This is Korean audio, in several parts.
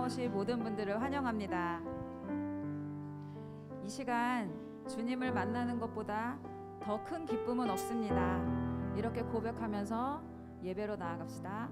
나오신 모든 분들을 환영합니다. 이 시간 주님을 만나는 것보다 더 큰 기쁨은 없습니다. 이렇게 고백하면서 예배로 나아갑시다.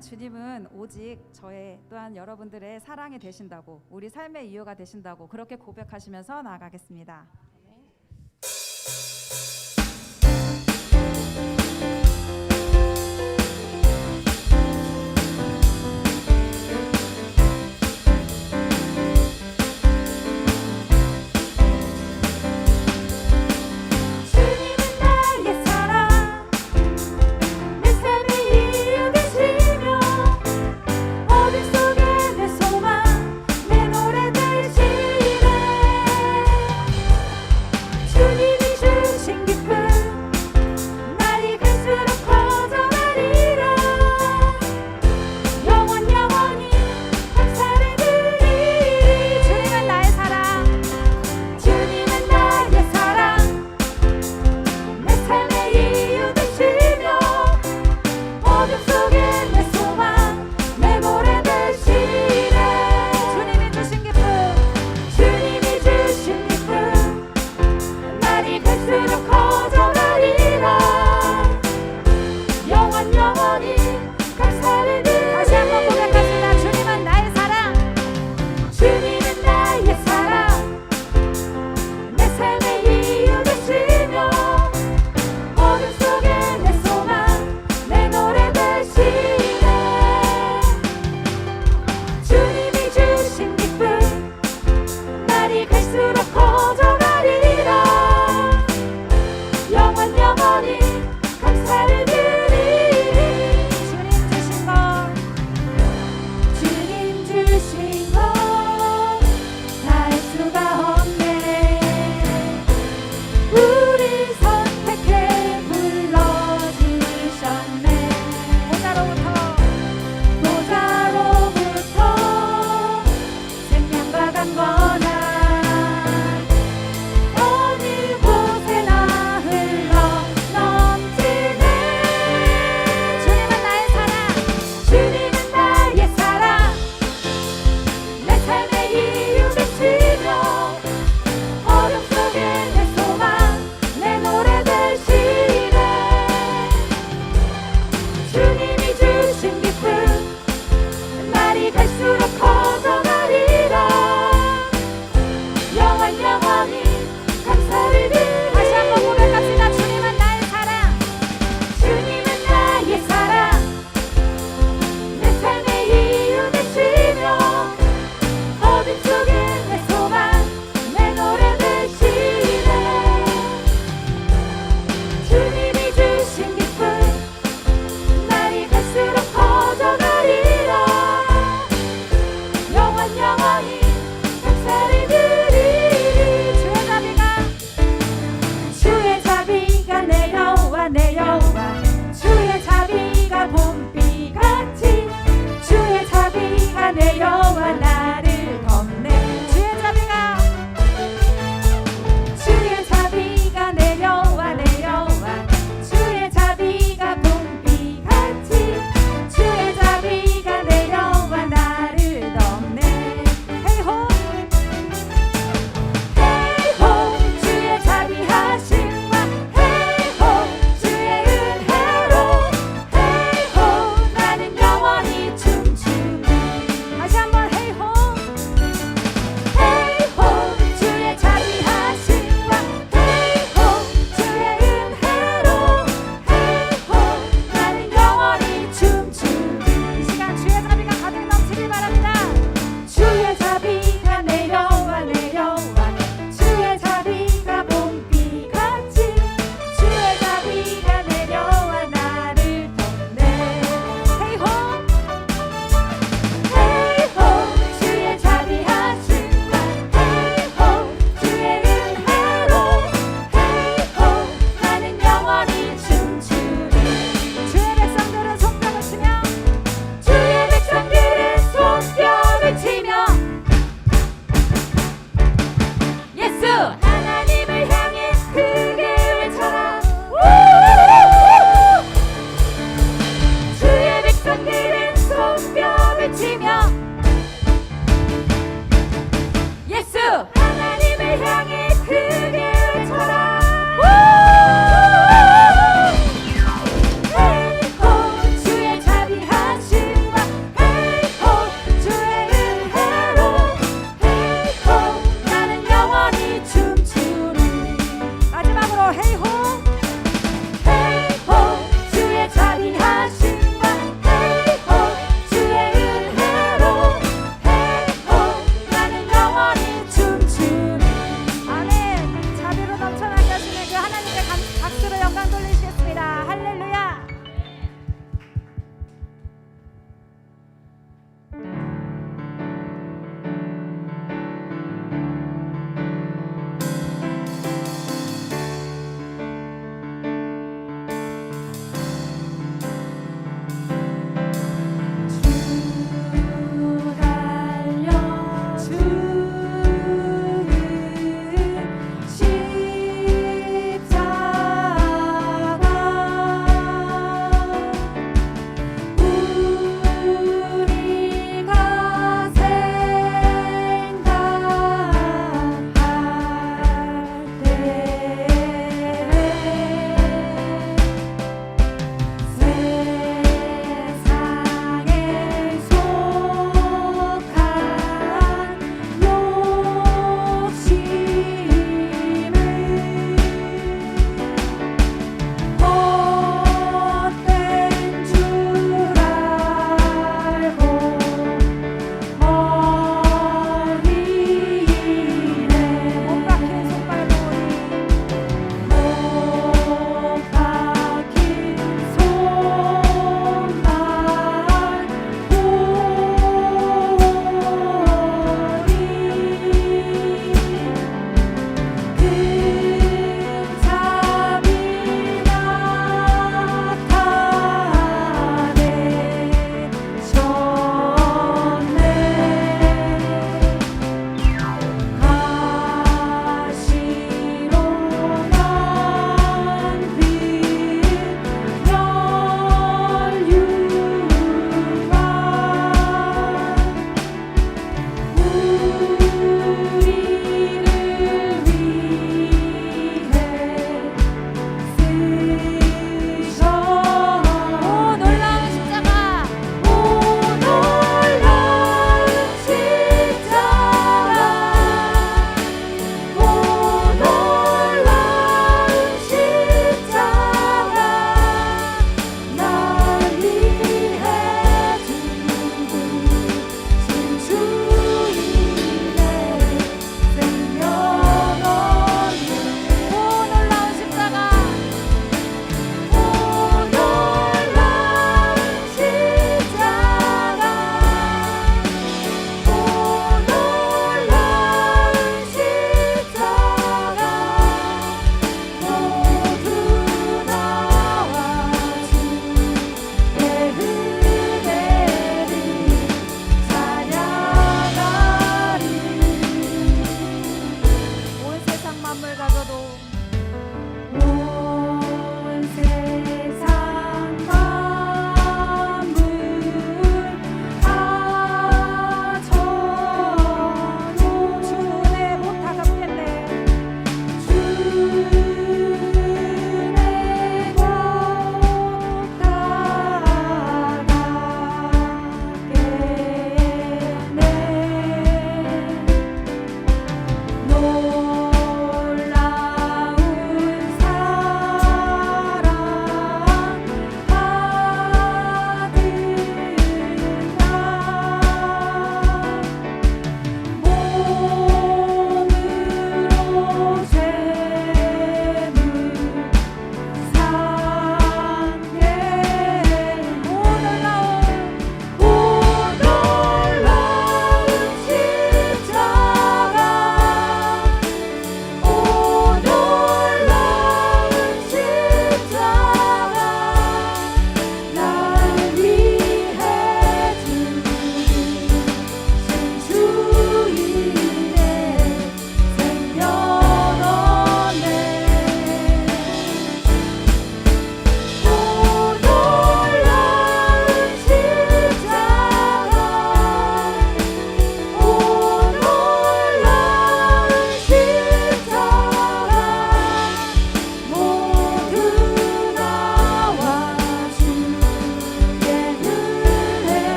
주님은 오직 저의 또한 여러분들의 사랑이 되신다고, 우리 삶의 이유가 되신다고 그렇게 고백하시면서 나아가겠습니다. 주님은 나의 사랑, 내 삶의 이유 되시며 어둠 속에 내 소망, 내 노래 되시네.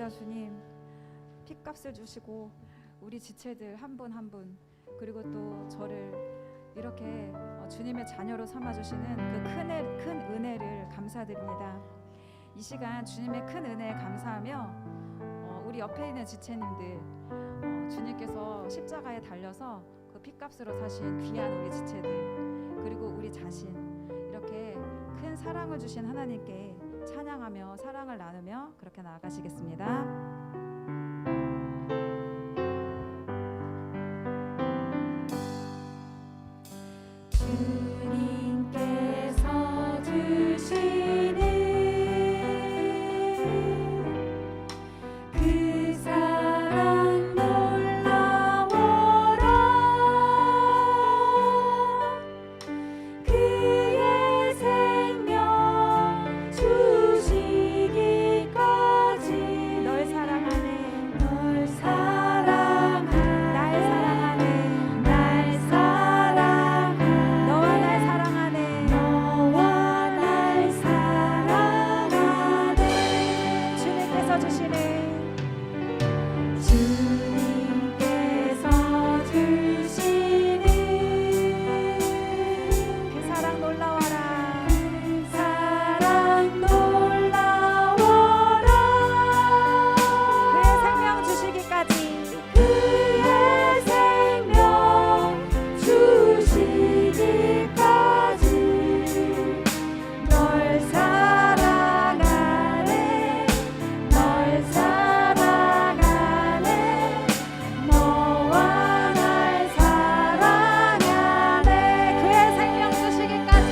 감사합니다. 주님, 핏값을 주시고 우리 지체들 한 분 한 분, 그리고 또 저를 이렇게 주님의 자녀로 삼아주시는 그 큰 은혜를 감사드립니다. 이 시간 주님의 큰 은혜에 감사하며 우리 옆에 있는 지체님들, 주님께서 십자가에 달려서 그 핏값으로 사신 귀한 우리 지체들, 그리고 우리 자신, 이렇게 큰 사랑을 주신 하나님께 찬양하며 사랑을 나누며 그렇게 나아가시겠습니다. 주님께서 주시는 그 사랑 놀라워라. 그의 생명 주시기까지 널 사랑하네, 널 사랑하네, 날 사랑하네, 날 사랑하네, 너와 날 사랑하네, 너와 날 사랑하네. 주님께서 주시네, 주님께서 주시는 그 사랑 놀라워라. 사랑 놀라워라. 그의 생명 주시기까지, 그의 생명 주시기까지 널 사랑하네, 널 사랑하네, 너와 날 사랑하네. 그의 생명 주시기까지,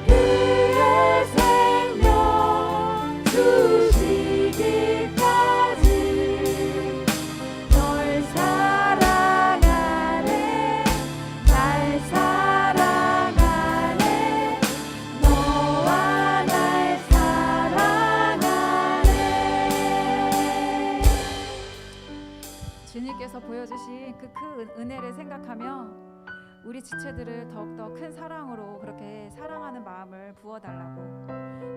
그의 생명 주시기까지 널 사랑하네, 날 사랑하네, 너와 날 사랑하네. 주님께서 보여주신 그 큰 은혜를 생각하며 우리 지체들을 더욱더 큰 사랑으로 그렇게 사랑하는 마음을 부어달라고,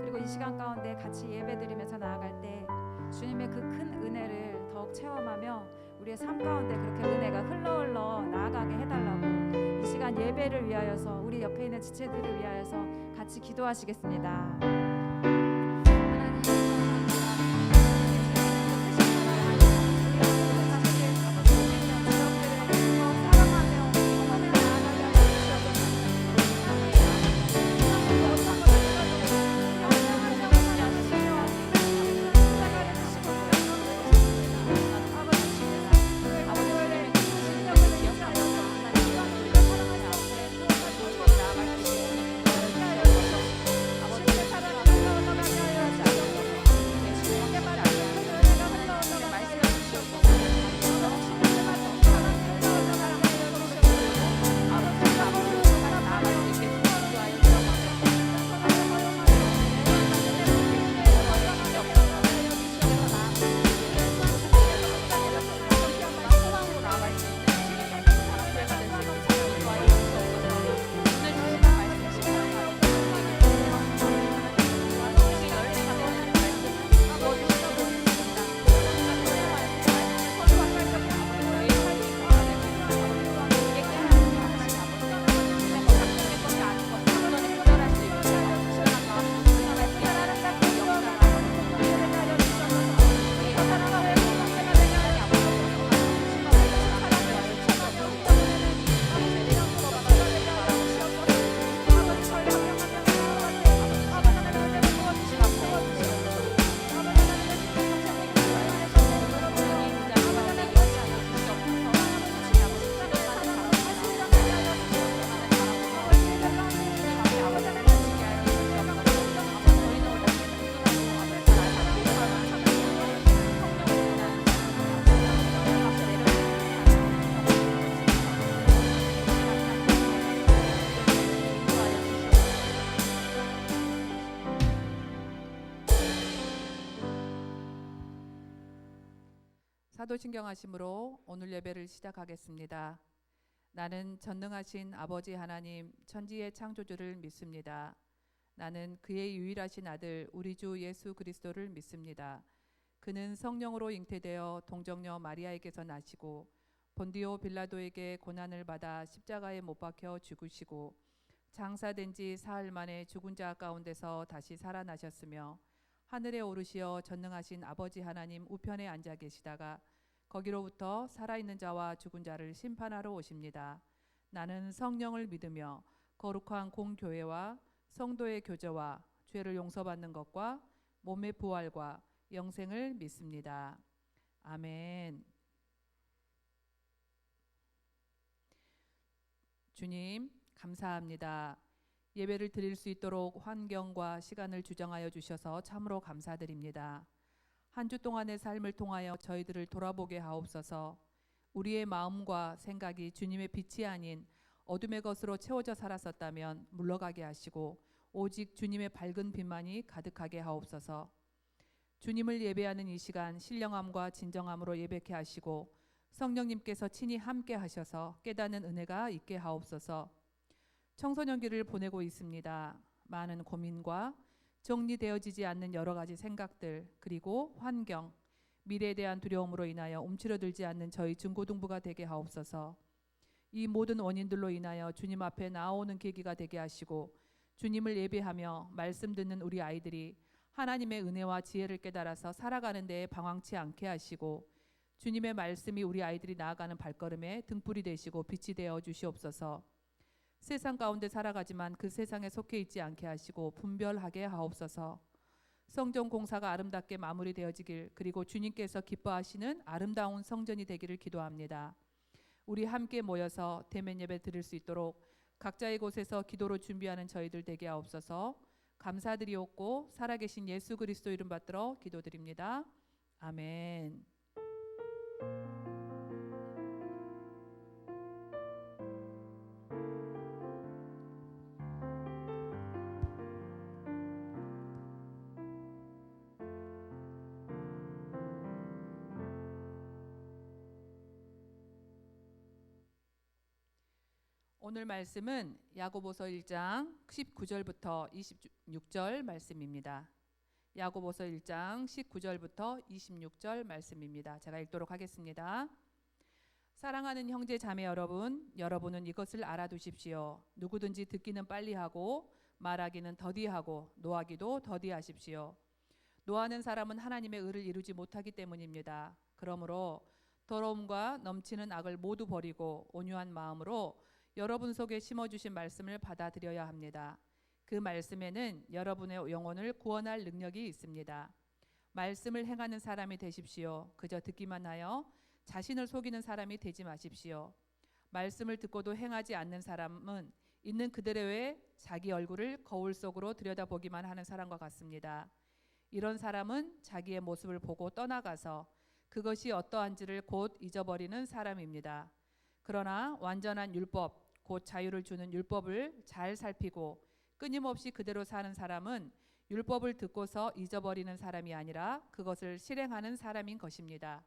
그리고 이 시간 가운데 같이 예배드리면서 나아갈 때 주님의 그 큰 은혜를 더욱 체험하며 우리의 삶 가운데 그렇게 은혜가 흘러 나아가게 해달라고, 이 시간 예배를 위하여서 우리 옆에 있는 지체들을 위하여서 같이 기도하시겠습니다. 사도신경하심으로 오늘 예배를 시작하겠습니다. 나는 전능하신 아버지 하나님 천지의 창조주를 믿습니다. 나는 그의 유일하신 아들 우리 주 예수 그리스도를 믿습니다. 그는 성령으로 잉태되어 동정녀 마리아에게서 나시고 본디오 빌라도에게 고난을 받아 십자가에 못 박혀 죽으시고 장사된 지 사흘 만에 죽은 자 가운데서 다시 살아나셨으며 하늘에 오르시어 전능하신 아버지 하나님 우편에 앉아 계시다가 거기로부터 살아있는 자와 죽은 자를 심판하러 오십니다. 나는 성령을 믿으며 거룩한 공교회와 성도의 교제와 죄를 용서받는 것과 몸의 부활과 영생을 믿습니다. 아멘. 주님, 감사합니다. 예배를 드릴 수 있도록 환경과 시간을 주정하여 주셔서 참으로 감사드립니다. 한 주 동안의 삶을 통하여 저희들을 돌아보게 하옵소서. 우리의 마음과 생각이 주님의 빛이 아닌 어둠의 것으로 채워져 살았었다면 물러가게 하시고 오직 주님의 밝은 빛만이 가득하게 하옵소서. 주님을 예배하는 이 시간 신령함과 진정함으로 예배케 하시고 성령님께서 친히 함께 하셔서 깨닫는 은혜가 있게 하옵소서. 청소년기를 보내고 있습니다. 많은 고민과 정리되어지지 않는 여러 가지 생각들 그리고 환경, 미래에 대한 두려움으로 인하여 움츠러들지 않는 저희 중고등부가 되게 하옵소서. 이 모든 원인들로 인하여 주님 앞에 나오는 계기가 되게 하시고 주님을 예배하며 말씀 듣는 우리 아이들이 하나님의 은혜와 지혜를 깨달아서 살아가는 데에 방황치 않게 하시고 주님의 말씀이 우리 아이들이 나아가는 발걸음에 등불이 되시고 빛이 되어 주시옵소서. 세상 가운데 살아가지만 그 세상에 속해 있지 않게 하시고 분별하게 하옵소서. 성전 공사가 아름답게 마무리되어지길 그리고 주님께서 기뻐하시는 아름다운 성전이 되기를 기도합니다. 우리 함께 모여서 대면 예배 드릴 수 있도록 각자의 곳에서 기도로 준비하는 저희들 되게 하옵소서. 감사드리옵고 살아계신 예수 그리스도 이름 받들어 기도드립니다. 아멘. 오늘 말씀은 야고보서 1장 19절부터 26절 말씀입니다. 야고보서 1장 19절부터 26절 말씀입니다. 제가 읽도록 하겠습니다. 사랑하는 형제 자매 여러분, 여러분은 이것을 알아두십시오. 누구든지 듣기는 빨리 하고 말하기는 더디하고 노하기도 더디하십시오. 노하는 사람은 하나님의 의를 이루지 못하기 때문입니다. 그러므로 더러움과 넘치는 악을 모두 버리고 온유한 마음으로 여러분 속에 심어주신 말씀을 받아들여야 합니다. 그 말씀에는 여러분의 영혼을 구원할 능력이 있습니다. 말씀을 행하는 사람이 되십시오. 그저 듣기만 하여 자신을 속이는 사람이 되지 마십시오. 말씀을 듣고도 행하지 않는 사람은 있는 그대로의 자기 얼굴을 거울 속으로 들여다보기만 하는 사람과 같습니다. 이런 사람은 자기의 모습을 보고 떠나가서 그것이 어떠한지를 곧 잊어버리는 사람입니다. 그러나 완전한 율법, 곧 자유를 주는 율법을 잘 살피고 끊임없이 그대로 사는 사람은 율법을 듣고서 잊어버리는 사람이 아니라 그것을 실행하는 사람인 것입니다.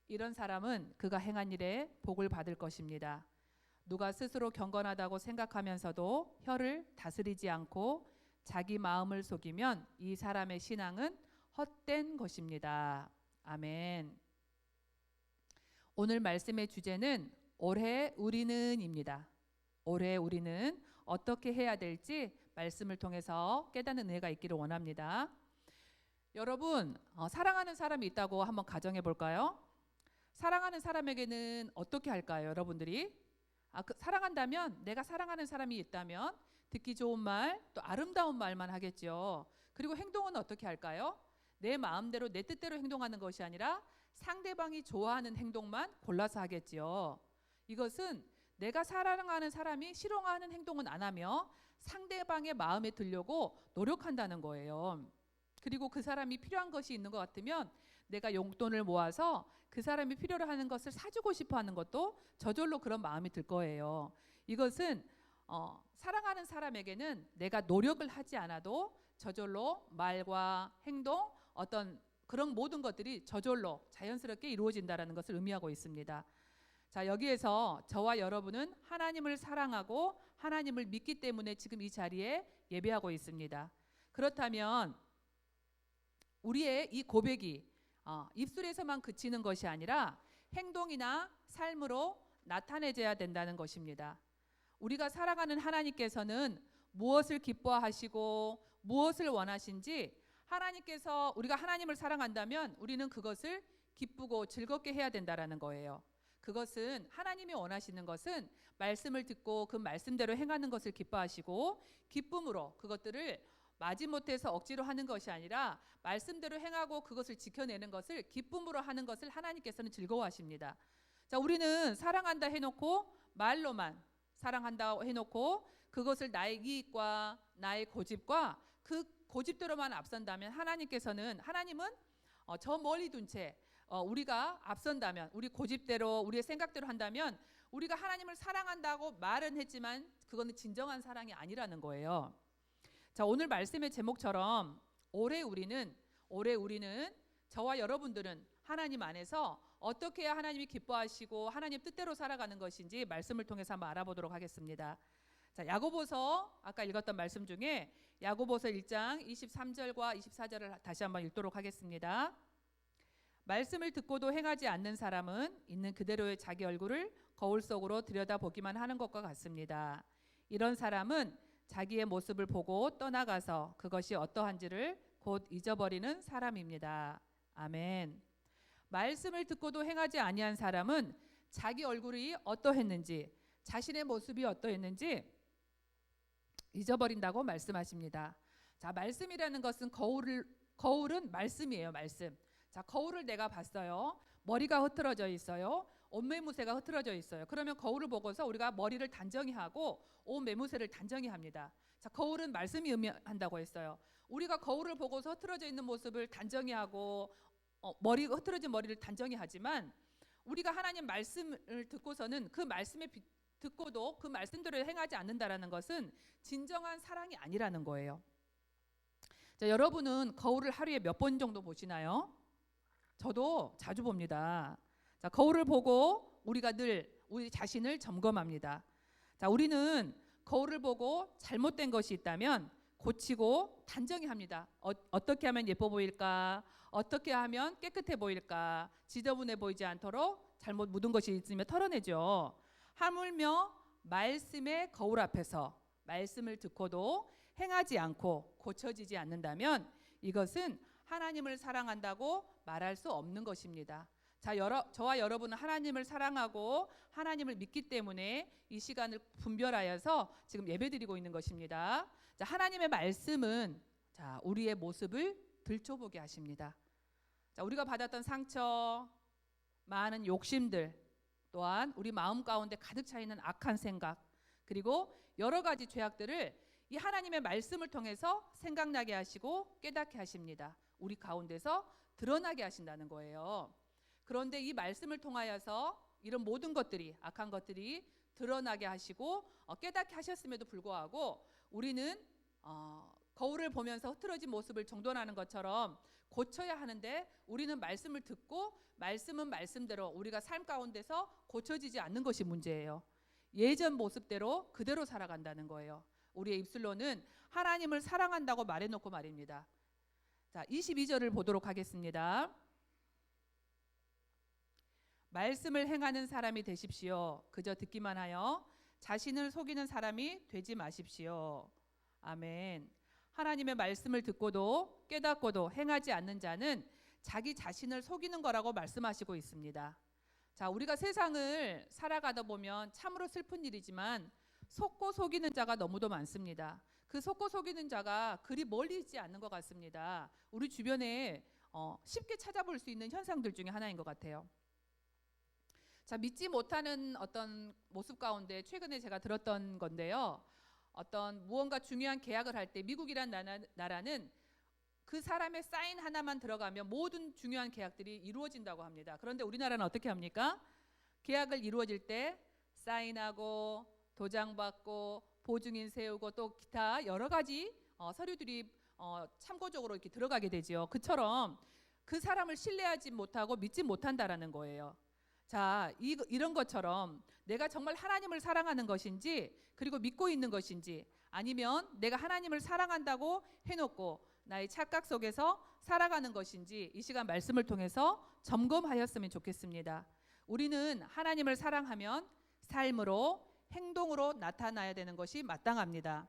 이런 사람은 그가 행한 일에 복을 받을 것입니다. 누가 스스로 경건하다고 생각하면서도 혀를 다스리지 않고 자기 마음을 속이면 이 사람의 신앙은 헛된 것입니다. 아멘. 오늘 말씀의 주제는 올해 우리는입니다. 올해 우리는 어떻게 해야 될지 말씀을 통해서 깨닫는 은혜가 있기를 원합니다. 여러분, 사랑하는 사람이 있다고 한번 가정해 볼까요? 사랑하는 사람에게는 어떻게 할까요, 여러분들이? 사랑한다면, 내가 사랑하는 사람이 있다면 듣기 좋은 말, 또 아름다운 말만 하겠죠. 그리고 행동은 어떻게 할까요? 내 마음대로 내 뜻대로 행동하는 것이 아니라 상대방이 좋아하는 행동만 골라서 하겠지요. 이것은 내가 사랑하는 사람이 싫어하는 행동은 안 하며 상대방의 마음에 들려고 노력한다는 거예요. 그리고 그 사람이 필요한 것이 있는 것 같으면 내가 용돈을 모아서 그 사람이 필요로 하는 것을 사주고 싶어 하는 것도 저절로 그런 마음이 들 거예요. 이것은 사랑하는 사람에게는 내가 노력을 하지 않아도 저절로 말과 행동, 어떤 그런 모든 것들이 저절로 자연스럽게 이루어진다는 것을 의미하고 있습니다. 자, 여기에서 저와 여러분은 하나님을 사랑하고 하나님을 믿기 때문에 지금 이 자리에 예배하고 있습니다. 그렇다면 우리의 이 고백이 입술에서만 그치는 것이 아니라 행동이나 삶으로 나타내져야 된다는 것입니다. 우리가 살아가는 하나님께서는 무엇을 기뻐하시고 무엇을 원하신지, 하나님께서 우리가 하나님을 사랑한다면 우리는 그것을 기쁘고 즐겁게 해야 된다라는 거예요. 그것은 하나님이 원하시는 것은 말씀을 듣고 그 말씀대로 행하는 것을 기뻐하시고, 기쁨으로 그것들을 마지못해서 억지로 하는 것이 아니라 말씀대로 행하고 그것을 지켜내는 것을 기쁨으로 하는 것을 하나님께서는 즐거워하십니다. 자, 우리는 사랑한다 해놓고 말로만 사랑한다 해놓고 그것을 나의 이익과 나의 고집과 그 고집대로만 앞선다면 하나님은 저 멀리 둔 채 우리가 앞선다면, 우리 고집대로 우리의 생각대로 한다면 우리가 하나님을 사랑한다고 말은 했지만 그거는 진정한 사랑이 아니라는 거예요. 자, 오늘 말씀의 제목처럼 올해 우리는 저와 여러분들은 하나님 안에서 어떻게 해야 하나님이 기뻐하시고 하나님 뜻대로 살아가는 것인지 말씀을 통해서 한번 알아보도록 하겠습니다. 자, 야고보서 아까 읽었던 말씀 중에 야고보서 1장 23절과 24절을 다시 한번 읽도록 하겠습니다. 말씀을 듣고도 행하지 않는 사람은 있는 그대로의 자기 얼굴을 거울 속으로 들여다보기만 하는 것과 같습니다. 이런 사람은 자기의 모습을 보고 떠나가서 그것이 어떠한지를 곧 잊어버리는 사람입니다. 아멘. 말씀을 듣고도 행하지 아니한 사람은 자기 얼굴이 어떠했는지, 자신의 모습이 어떠했는지 잊어버린다고 말씀하십니다. 자, 말씀이라는 것은 거울은 말씀이에요. 말씀. 자, 거울을 내가 봤어요. 머리가 흐트러져 있어요. 옷 매무새가 흐트러져 있어요. 그러면 거울을 보고서 우리가 머리를 단정히 하고 옷 매무새를 단정히 합니다. 자, 거울은 말씀이 의미한다고 했어요. 우리가 거울을 보고서 흐트러져 있는 모습을 단정히 하고 흐트러진 머리를 단정히 하지만, 우리가 하나님 말씀을 듣고서는 그 말씀에 듣고도 그 말씀대로 행하지 않는다라는 것은 진정한 사랑이 아니라는 거예요. 자, 여러분은 거울을 하루에 몇 번 정도 보시나요? 저도 자주 봅니다. 자, 거울을 보고 우리가 늘 우리 자신을 점검합니다. 자, 우리는 거울을 보고 잘못된 것이 있다면 고치고 단정히 합니다. 어떻게 하면 예뻐 보일까? 어떻게 하면 깨끗해 보일까? 지저분해 보이지 않도록 잘못 묻은 것이 있으면 털어내죠. 하물며 말씀의 거울 앞에서 말씀을 듣고도 행하지 않고 고쳐지지 않는다면 이것은 하나님을 사랑한다고 말할 수 없는 것입니다. 자, 저와 여러분은 하나님을 사랑하고 하나님을 믿기 때문에 이 시간을 분별하여서 지금 예배드리고 있는 것입니다. 자, 하나님의 말씀은 우리의 모습을 들춰보게 하십니다. 자, 우리가 받았던 상처, 많은 욕심들, 또한 우리 마음 가운데 가득 차 있는 악한 생각, 그리고 여러 가지 죄악들을 이 하나님의 말씀을 통해서 생각나게 하시고 깨닫게 하십니다. 우리 가운데서 드러나게 하신다는 거예요. 그런데 이 말씀을 통하여서 이런 모든 것들이, 악한 것들이 드러나게 하시고 깨닫게 하셨음에도 불구하고 우리는 거울을 보면서 흐트러진 모습을 정돈하는 것처럼 고쳐야 하는데, 우리는 말씀을 듣고 말씀은 말씀대로 우리가 삶 가운데서 고쳐지지 않는 것이 문제예요. 예전 모습대로 그대로 살아간다는 거예요. 우리의 입술로는 하나님을 사랑한다고 말해놓고 말입니다. 자, 22절을 보도록 하겠습니다. 말씀을 행하는 사람이 되십시오. 그저 듣기만 하여 자신을 속이는 사람이 되지 마십시오. 아멘. 하나님의 말씀을 듣고도 깨닫고도 행하지 않는 자는 자기 자신을 속이는 거라고 말씀하시고 있습니다. 자, 우리가 세상을 살아가다 보면 참으로 슬픈 일이지만 속고 속이는 자가 너무도 많습니다. 그 속고 속이는 자가 그리 멀리 있지 않는 것 같습니다. 우리 주변에 쉽게 찾아볼 수 있는 현상들 중에 하나인 것 같아요. 자, 믿지 못하는 어떤 모습 가운데 최근에 제가 들었던 건데요. 어떤 무언가 중요한 계약을 할 때 미국이란 나라는 그 사람의 사인 하나만 들어가면 모든 중요한 계약들이 이루어진다고 합니다. 그런데 우리나라는 어떻게 합니까? 계약을 이루어질 때 사인하고 도장받고 보증인 세우고 또 기타 여러 가지 서류들이 참고적으로 이렇게 들어가게 되죠. 그처럼 그 사람을 신뢰하지 못하고 믿지 못한다라는 거예요. 자, 이런 것처럼 내가 정말 하나님을 사랑하는 것인지, 그리고 믿고 있는 것인지, 아니면 내가 하나님을 사랑한다고 해놓고 나의 착각 속에서 살아가는 것인지 이 시간 말씀을 통해서 점검하였으면 좋겠습니다. 우리는 하나님을 사랑하면 삶으로, 행동으로 나타나야 되는 것이 마땅합니다.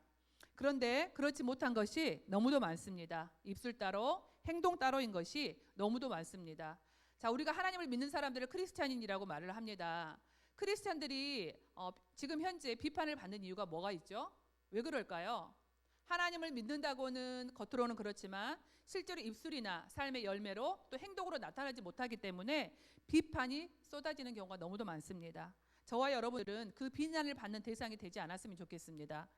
그런데 그렇지 못한 것이 너무도 많습니다. 입술 따로 행동 따로인 것이 너무도 많습니다. 자, 우리가 하나님을 믿는 사람들을 크리스찬인이라고 말을 합니다. 크리스찬들이 지금 현재 비판을 받는 이유가 뭐가 있죠? 왜 그럴까요? 하나님을 믿는다고는 겉으로는 그렇지만 실제로 입술이나 삶의 열매로 또 행동으로 나타나지 못하기 때문에 비판이 쏟아지는 경우가 너무도 많습니다. 저와 여러분들은 그 비난을 받는 대상이 되지 않았으면 좋겠습니다.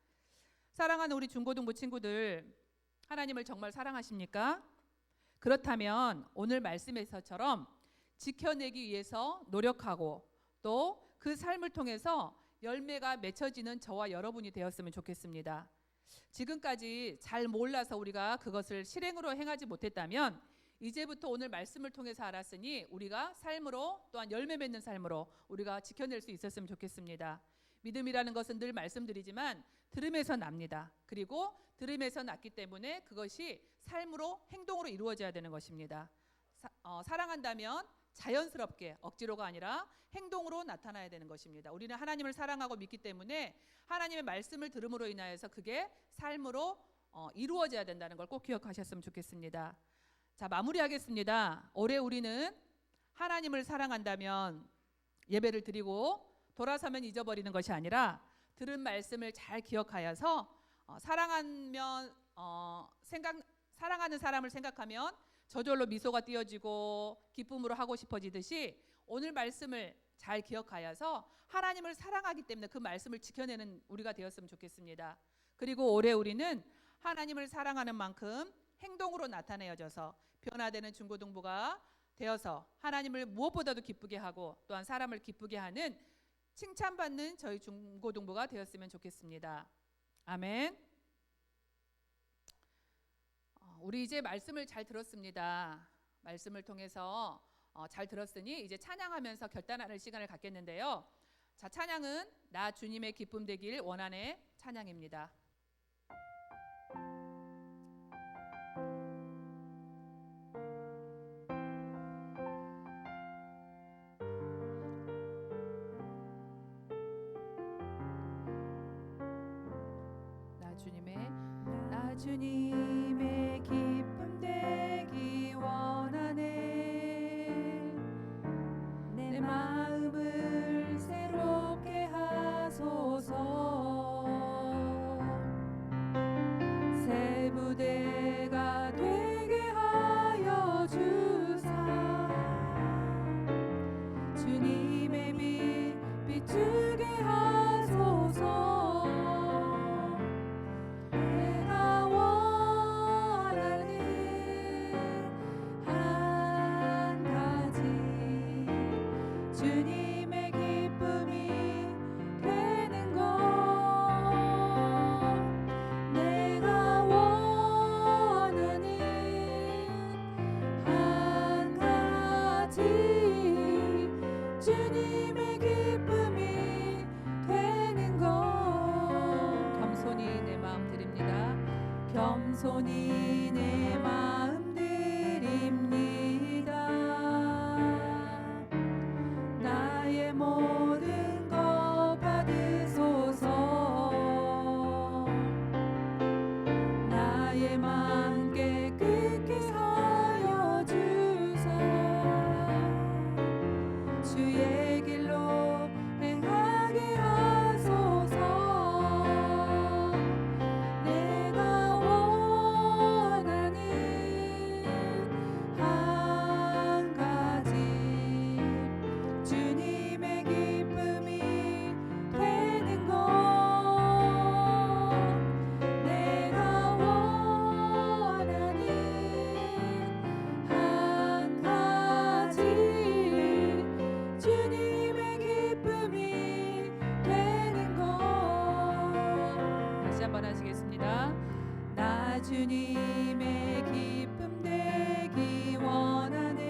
사랑하는 우리 중고등부 친구들, 하나님을 정말 사랑하십니까? 그렇다면 오늘 말씀에서처럼 지켜내기 위해서 노력하고 또 그 삶을 통해서 열매가 맺혀지는 저와 여러분이 되었으면 좋겠습니다. 지금까지 잘 몰라서 우리가 그것을 실행으로 행하지 못했다면 이제부터 오늘 말씀을 통해서 알았으니 우리가 삶으로 또한 열매 맺는 삶으로 우리가 지켜낼 수 있었으면 좋겠습니다. 믿음이라는 것은 늘 말씀드리지만 들음에서 납니다. 그리고 들음에서 났기 때문에 그것이 삶으로 행동으로 이루어져야 되는 것입니다. 사랑한다면 자연스럽게 억지로가 아니라 행동으로 나타나야 되는 것입니다. 우리는 하나님을 사랑하고 믿기 때문에 하나님의 말씀을 들음으로 인하여서 그게 삶으로 이루어져야 된다는 걸 꼭 기억하셨으면 좋겠습니다. 자, 마무리하겠습니다. 올해 우리는 하나님을 사랑한다면 예배를 드리고 돌아서면 잊어버리는 것이 아니라 들은 말씀을 잘 기억하여서 사랑하는 사람을 생각하면 저절로 미소가 띄어지고 기쁨으로 하고 싶어지듯이 오늘 말씀을 잘 기억하여서 하나님을 사랑하기 때문에 그 말씀을 지켜내는 우리가 되었으면 좋겠습니다. 그리고 올해 우리는 하나님을 사랑하는 만큼 행동으로 나타내어져서 변화되는 중고등부가 되어서 하나님을 무엇보다도 기쁘게 하고 또한 사람을 기쁘게 하는 칭찬받는 저희 중고등부가 되었으면 좋겠습니다. 아멘. 우리 이제 말씀을 잘 들었습니다. 말씀을 통해서 잘 들었으니 이제 찬양하면서 결단하는 시간을 갖겠는데요. 자, 찬양은 나 주님의 기쁨 되길 원하네 찬양입니다. 나 주님의 기쁨 되기 원하네. 내 마음을 새롭게 하소서. 새 부대가 되게 하여 주사. 주님의 빛 비추게 하소서. 주님의 기쁨이 되는 것 내가 원하는 한 가지 주님의 기쁨이 되는 것 겸손히 내 마음 드립니다. 겸손히 내 마음 드립니다. 나의 모든 것 받으소서. 나의 맘 깨끗게 하여 주사. 주의 길로 행하게 하소서. 내가 원하는 한 가지 주님의 기쁨이 되는 것 내가 원하는 한 가지 주님의 기쁨이 되는 것 다시 한번 하시겠습니다. 나 주님의 기쁨 되기 원하네.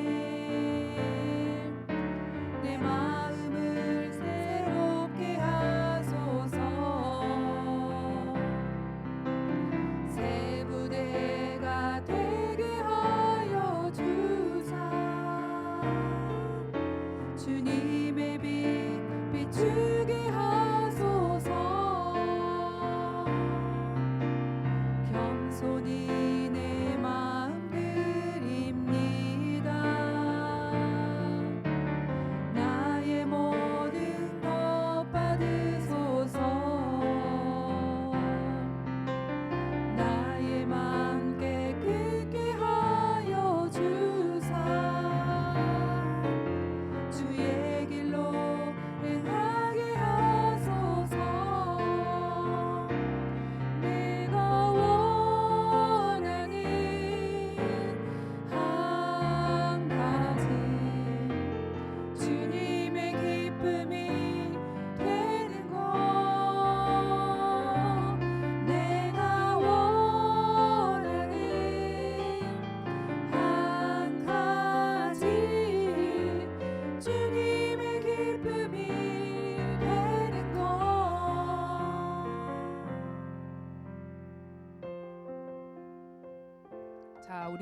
내 마음을 새롭게 하소서. 새 부대가 되게 하여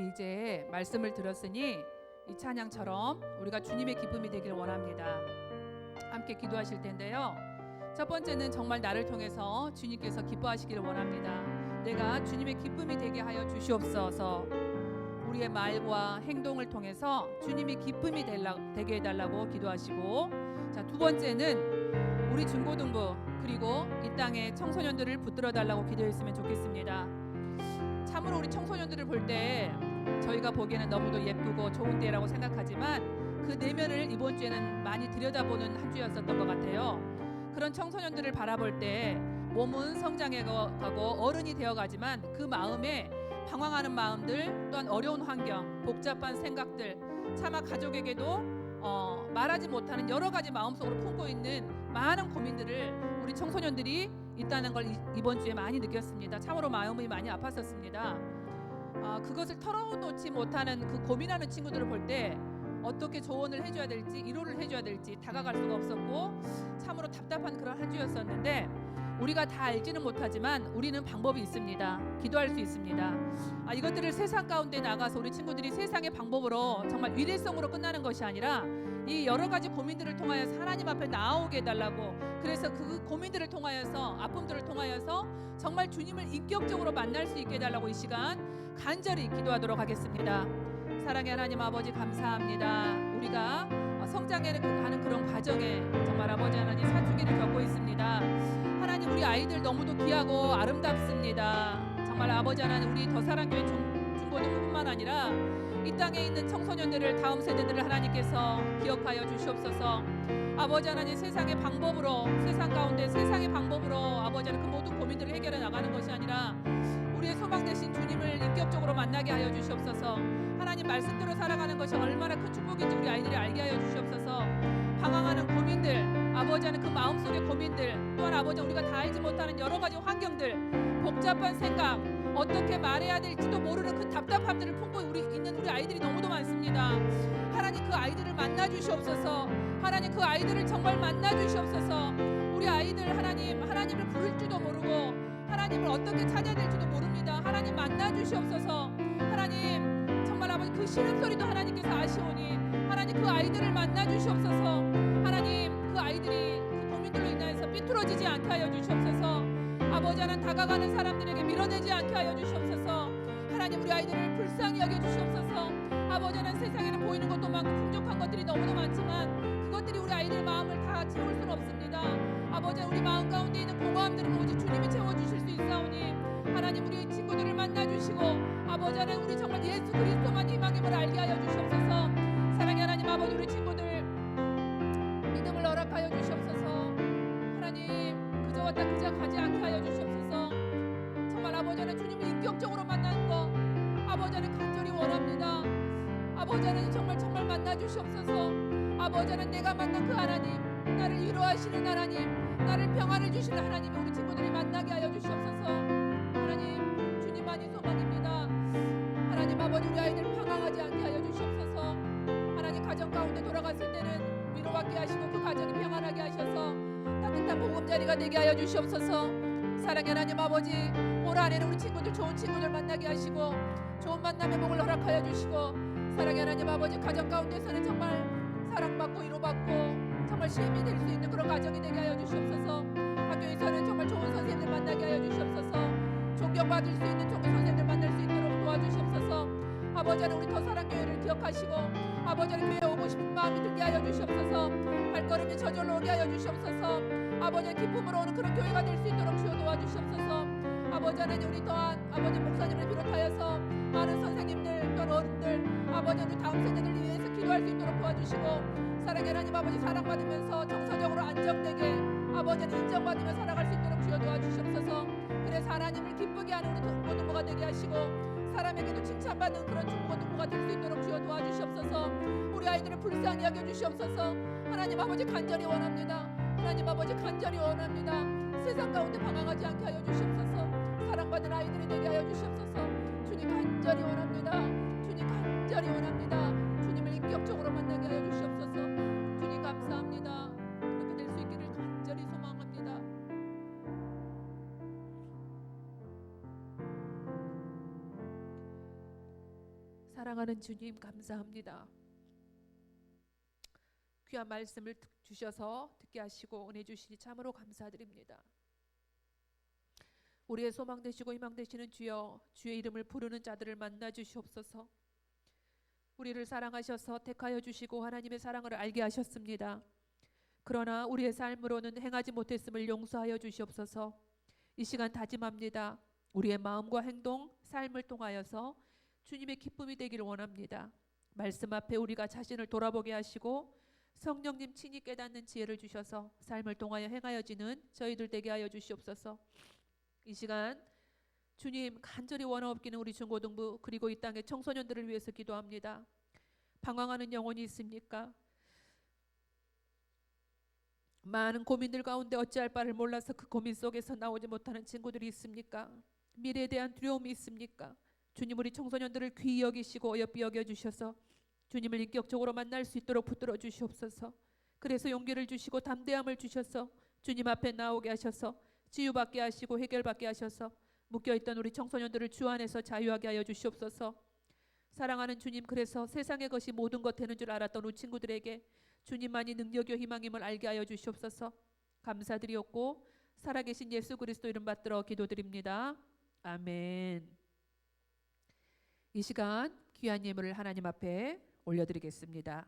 이제 말씀을 들었으니 이 찬양처럼 우리가 주님의 기쁨이 되길 원합니다. 함께 기도하실 텐데요. 첫 번째는 정말 나를 통해서 주님께서 기뻐하시기를 원합니다. 내가 주님의 기쁨이 되게 하여 주시옵소서. 우리의 말과 행동을 통해서 주님이 기쁨이 되게 해달라고 기도하시고, 자, 두 번째는 우리 중고등부 그리고 이 땅의 청소년들을 붙들어 달라고 기도했으면 좋겠습니다. 참으로 우리 청소년들을 볼 때 저희가 보기에는 너무도 예쁘고 좋은 때라고 생각하지만 그 내면을 이번 주에는 많이 들여다보는 한 주였었던 것 같아요. 그런 청소년들을 바라볼 때 몸은 성장해가고 어른이 되어가지만 그 마음에 방황하는 마음들, 또한 어려운 환경, 복잡한 생각들, 차마 가족에게도 말하지 못하는 여러 가지 마음속으로 품고 있는 많은 고민들을 우리 청소년들이 있다는 걸 이번 주에 많이 느꼈습니다. 참으로 마음이 많이 아팠었습니다. 그것을 털어놓지 못하는 그 고민하는 친구들을 볼 때 어떻게 조언을 해줘야 될지, 위로를 해줘야 될지 다가갈 수가 없었고 참으로 답답한 그런 한 주였었는데, 우리가 다 알지는 못하지만 우리는 방법이 있습니다. 기도할 수 있습니다. 이것들을 세상 가운데 나가서 우리 친구들이 세상의 방법으로 정말 위례성으로 끝나는 것이 아니라 이 여러 가지 고민들을 통하여서 하나님 앞에 나오게 해달라고, 그래서 그 고민들을 통하여서, 아픔들을 통하여서 정말 주님을 인격적으로 만날 수 있게 해달라고 이 시간 간절히 기도하도록 하겠습니다. 사랑의 하나님 아버지, 감사합니다. 우리가 성장하는 그런 과정에 정말 아버지 하나님 사춘기를 겪고 있습니다. 하나님, 우리 아이들 너무도 귀하고 아름답습니다. 정말 아버지 하나님, 우리 더사랑교회 중고등부뿐만 아니라 이 땅에 있는 청소년들을, 다음 세대들을 하나님께서 기억하여 주시옵소서. 아버지 하나님, 세상의 방법으로, 세상 가운데 세상의 방법으로 아버지 하나님 그 모든 고민들을 해결해 나가는 것이 아니라 우리의 소망 되신 주님을 인격적으로 만나게 하여 주시옵소서. 하나님 말씀대로 살아가는 것이 얼마나 큰 축복인지 우리 아이들이 알게 하여 주시옵소서. 방황하는 고민들, 아버지 하나님 그 마음속의 고민들, 또한 아버지 우리가 다 알지 못하는 여러 가지 환경들, 복잡한 생각, 어떻게 말해야 될지도 모르는 그 답답함들을 품고 있는 우리 아이들이 너무도 많습니다. 하나님, 그 아이들을 만나 주시옵소서. 하나님, 그 아이들을 정말 만나 주시옵소서. 우리 아이들 하나님을 부를 줄도 모르고 하나님을 어떻게 찾아야 될지도 모릅니다. 하나님 만나 주시옵소서. 하나님, 정말 아버지 그 신음소리도 하나님께서 아시오니 하나님 그 아이들을 만나 주시옵소서. 하나님, 그 아이들이 그 고민들로 인하여서 삐뚤어지지 않게 하여 주시옵소서. 아버지 하나님, 다가가는 사람들에게 밀어내지 않게 하여 주시옵소서. 하나님, 우리 아이들을 불쌍히 여겨 주시옵소서. 아버지 하나님, 세상에는 보이는 것도 많고 풍족한 것들이 너무도 많지만 그것들이 우리 아이들 마음을 다 채울 수는 없습니다. 아버지, 우리 마음 가운데 있는 공허함들은 오직 주님이 채워주실 수 있사오니 하나님, 우리 친구들을 만나주시고 아버지 하나님, 우리 정말 예수 그리스도만 희망임을 알게 하여 주시옵소서. 사랑의 하나님 아버지, 우리 친구들 믿음을 허락하여 주시옵소서. 하나님, 그저 왔다 그저 가지 않게 하여 주시옵소서. 정말 아버지 하나님, 주님을 인격적으로 만나는 거 아버지 하나님 간절히 원합니다. 아버지 하나님, 정말 만나 주시옵소서. 아버지 하나님, 내가 만난 그 하나님, 나를 위로하시는 하나님, 나를 평안을 주시는 하나님이 우리 친구들이 만나게 하여 주시옵소서. 하나님, 주님만이 소망입니다. 하나님 아버지, 우리 아이들 방황하지 않게 하여 주시옵소서. 하나님, 가정 가운데 돌아갔을 때는 위로받게 하시고 그 가정이 평안하게 하셔서 따뜻한 보금자리가 되게 하여 주시옵소서. 사랑의 하나님 아버지, 올 한해는 우리 친구들, 좋은 친구들 만나게 하시고 좋은 만남의 복을 허락하여 주시고, 사랑의 하나님 아버지, 가정 가운데서는 정말 사랑받고 위로받고 정말 쉼이 될 수 있는 그런 가정이 되게 하여 주시옵소서. 학교에서는 정말 좋은 선생님들 만나게 하여 주시옵소서. 존경받을 수 있는 종교 선생님들 만날 수 있도록 도와주시옵소서. 아버지 하나님, 우리 더사랑교회를 기억하시고 아버지 하나님, 교회 오고 싶은 마음이 들게 하여 주시옵소서. 발걸음이 저절로 오게 하여 주시옵소서. 아버지 기쁨으로 오는 그런 교회가 될 수 있도록 주여 도와주시옵소서. 아버지 하나님, 우리 또한 아버지 목사님을 비롯하여서 많은 선생님들, 또 어른들, 아버지 우리 다음 세대들을 위해서 기도할 수 있도록 도와주시고, 사랑의 하나님 아버지, 사랑받으면서 정서적으로 안정되게 아버지 하나님 인정받으며 살아갈 수 있도록 주여 도와주시옵소서. 그래서 하나님을 기쁘게 하는 우리 중고등부가 되게 하시고 사람에게도 칭찬받는 그런 중고등부가 될 수 있도록 주여 도와주시옵소서. 우리 아이들을 불쌍히 여겨주시옵소서. 하나님 아버지, 간절히 원합니다. 하나님 아버지, 간절히 원합니다. 세상 가운데 방황하지 않게 하여 주시옵소서. 사랑받는 아이들이 되게 하여 주시옵소서. 주님, 간절히 원합니다. 주님, 간절히 원합니다. 주님을 인격적으로 만나게 하여 주시옵소서. 주님, 감사합니다. 그렇게 될 수 있기를 간절히 소망합니다. 사랑하는 주님 감사합니다. 귀한 말씀을 주셔서 듣게 하시고 은혜 주시니 참으로 감사드립니다. 우리의 소망 되시고 희망 되시는 주여, 주의 이름을 부르는 자들을 만나 주시옵소서. 우리를 사랑하셔서 택하여 주시고 하나님의 사랑을 알게 하셨습니다. 그러나 우리의 삶으로는 행하지 못했음을 용서하여 주시옵소서. 이 시간 다짐합니다. 우리의 마음과 행동, 삶을 통하여서 주님의 기쁨이 되기를 원합니다. 말씀 앞에 우리가 자신을 돌아보게 하시고 성령님 친히 깨닫는 지혜를 주셔서 삶을 통하여 행하여지는 저희들 되게 하여 주시옵소서. 이 시간 주님 간절히 원하옵기는 우리 중고등부 그리고 이 땅의 청소년들을 위해서 기도합니다. 방황하는 영혼이 있습니까? 많은 고민들 가운데 어찌할 바를 몰라서 그 고민 속에서 나오지 못하는 친구들이 있습니까? 미래에 대한 두려움이 있습니까? 주님 우리 청소년들을 귀히 여기시고 어여삐 여겨주셔서 주님을 인격적으로 만날 수 있도록 붙들어 주시옵소서. 그래서 용기를 주시고 담대함을 주셔서 주님 앞에 나오게 하셔서 치유받게 하시고 해결받게 하셔서 묶여있던 우리 청소년들을 주 안에서 자유하게 하여 주시옵소서. 사랑하는 주님, 그래서 세상의 것이 모든 것 되는 줄 알았던 우리 친구들에게 주님만이 능력이요 희망임을 알게 하여 주시옵소서. 감사드리옵고 살아계신 예수 그리스도 이름 받들어 기도드립니다. 아멘. 이 시간 귀한 예물을 하나님 앞에 올려드리겠습니다.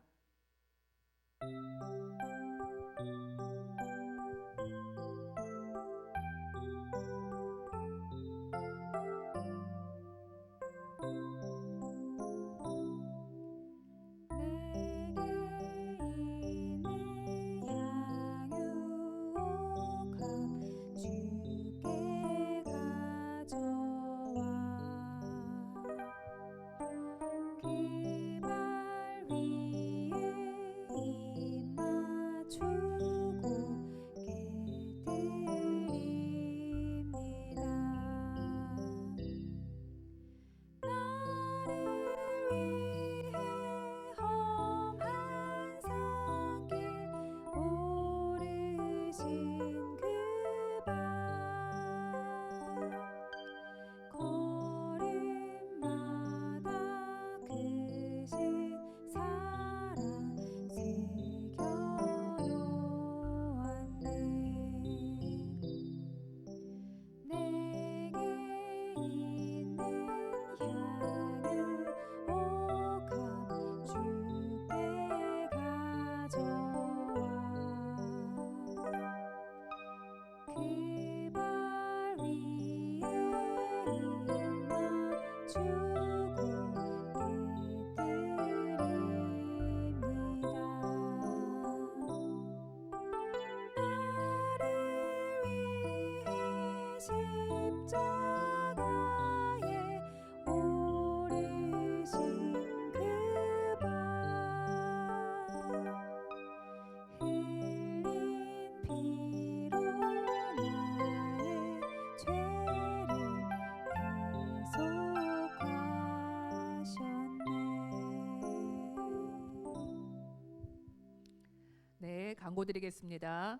네, 광고 드리겠습니다.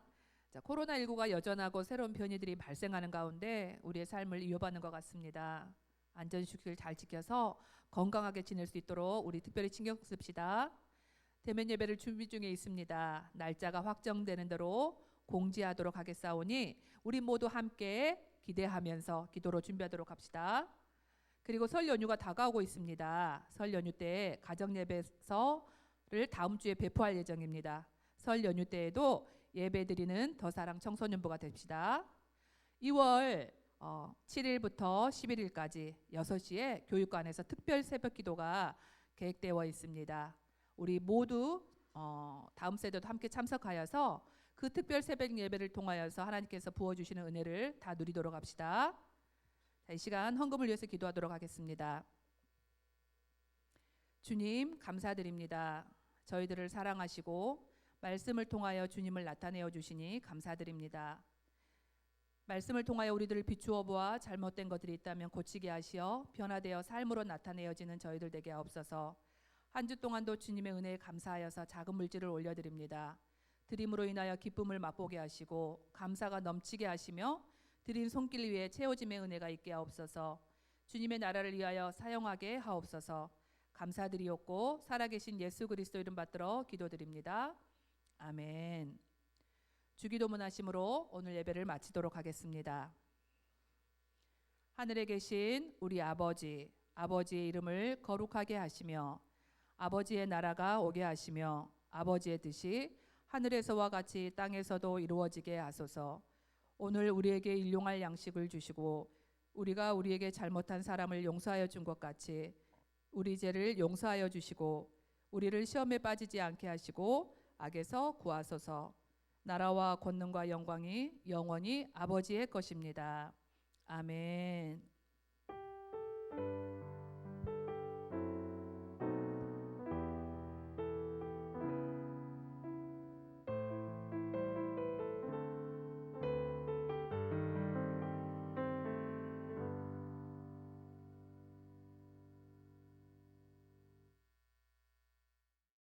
자, 코로나19가 여전하고 새로운 변이들이 발생하는 가운데 우리의 삶을 이어받는 것 같습니다. 안전수칙을 잘 지켜서 건강하게 지낼 수 있도록 우리 특별히 신경 씁시다. 대면 예배를 준비 중에 있습니다. 날짜가 확정되는 대로 공지하도록 하겠사오니 우리 모두 함께 기대하면서 기도로 준비하도록 합시다. 그리고 설 연휴가 다가오고 있습니다. 설 연휴 때 가정 예배서를 다음 주에 배포할 예정입니다. 설 연휴 때에도 예배드리는 더사랑 청소년부가 됩시다. 2월 7일부터 11일까지 6시에 교육관에서 특별 새벽 기도가 계획되어 있습니다. 우리 모두 다음 세대도 함께 참석하여서 그 특별 새벽 예배를 통하여서 하나님께서 부어주시는 은혜를 다 누리도록 합시다. 자, 이 시간 헌금을 위해서 기도하도록 하겠습니다. 주님 감사드립니다. 저희들을 사랑하시고 말씀을 통하여 주님을 나타내어 주시니 감사드립니다. 말씀을 통하여 우리들을 비추어 보아 잘못된 것들이 있다면 고치게 하시어 변화되어 삶으로 나타내어지는 저희들 되게 하옵소서. 한 주 동안도 주님의 은혜에 감사하여서 작은 물질을 올려드립니다. 드림으로 인하여 기쁨을 맛보게 하시고 감사가 넘치게 하시며 드린 손길 위에 채워짐의 은혜가 있게 하옵소서. 주님의 나라를 위하여 사용하게 하옵소서. 감사드리옵고 살아계신 예수 그리스도 이름 받들어 기도드립니다. 아멘. 주기도문 하심으로 오늘 예배를 마치도록 하겠습니다. 하늘에 계신 우리 아버지, 아버지의 이름을 거룩하게 하시며 아버지의 나라가 오게 하시며 아버지의 뜻이 하늘에서와 같이 땅에서도 이루어지게 하소서. 오늘 우리에게 일용할 양식을 주시고 우리가 우리에게 잘못한 사람을 용서하여 준 것 같이 우리 죄를 용서하여 주시고 우리를 시험에 빠지지 않게 하시고 악에서 구하소서. 나라와 권능과 영광이 영원히 아버지의 것입니다. 아멘.